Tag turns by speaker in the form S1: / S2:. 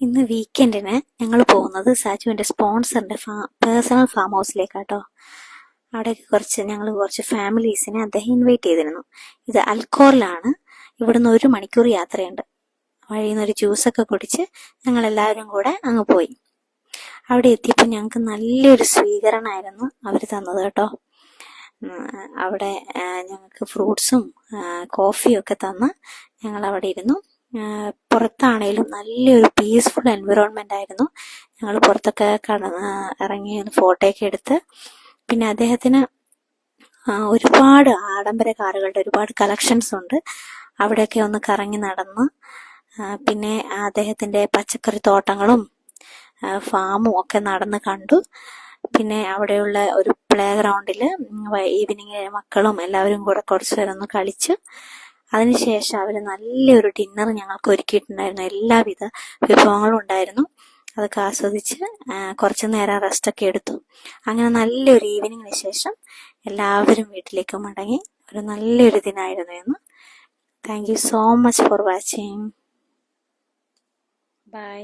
S1: ഇന്ന് വീക്കെൻഡിന് ഞങ്ങൾ പോകുന്നത് സാജുവിൻ്റെ സ്പോൺസറിൻ്റെ പേഴ്സണൽ ഫാം ഹൗസിലേക്കാട്ടോ. അവിടേക്ക് ഞങ്ങൾ കുറച്ച് ഫാമിലീസിനെ അദ്ദേഹം ഇൻവൈറ്റ് ചെയ്തിരുന്നു. ഇത് അൽക്കോറിലാണ്. ഇവിടുന്ന് 1 മണിക്കൂർ യാത്രയുണ്ട്. വഴിയിൽ നിന്ന് ഒരു ജ്യൂസൊക്കെ കുടിച്ച് ഞങ്ങൾ എല്ലാവരും കൂടെ അങ്ങ് പോയി. അവിടെ എത്തിയപ്പോൾ ഞങ്ങൾക്ക് നല്ലൊരു സ്വീകരണമായിരുന്നു അവർ തന്നത് കേട്ടോ. അവിടെ ഞങ്ങൾക്ക് ഫ്രൂട്ട്സും കോഫിയും ഒക്കെ തന്ന് ഞങ്ങൾ അവിടെ ഇരുന്നു. പുറത്താണേലും നല്ലൊരു പീസ്ഫുൾ എൻവിറോൺമെൻ്റ് ആയിരുന്നു. ഞങ്ങൾ പുറത്തൊക്കെ ഇറങ്ങി ഫോട്ടോയൊക്കെ എടുത്ത്, പിന്നെ അദ്ദേഹത്തിന് ഒരുപാട് ആഡംബര കാറുകളുടെ ഒരുപാട് കളക്ഷൻസ് ഉണ്ട്. അവിടെയൊക്കെ ഒന്ന് കറങ്ങി നടന്ന്, പിന്നെ അദ്ദേഹത്തിൻ്റെ പച്ചക്കറി തോട്ടങ്ങളും ഫാമും ഒക്കെ നടന്ന് കണ്ടു. പിന്നെ അവിടെയുള്ള ഒരു പ്ലേ ഗ്രൗണ്ടിൽ ഈവനിങ് മക്കളും എല്ലാവരും കൂടെ കുറച്ച് നേരം ഒന്ന് കളിച്ച്, അതിനുശേഷം അവർ നല്ലൊരു ഡിന്നർ ഞങ്ങൾക്ക് ഒരുക്കിയിട്ടുണ്ടായിരുന്നു. എല്ലാവിധ വിഭവങ്ങളും ഉണ്ടായിരുന്നു. അതൊക്കെ ആസ്വദിച്ച് കുറച്ച് നേരം റെസ്റ്റൊക്കെ എടുത്തു. അങ്ങനെ നല്ലൊരു ഈവനിങ്ങിന് ശേഷം എല്ലാവരും വീട്ടിലേക്ക് മടങ്ങി. ഒരു നല്ലൊരു ദിനമായിരുന്നു ഇന്ന്. Thank you so much for watching. By.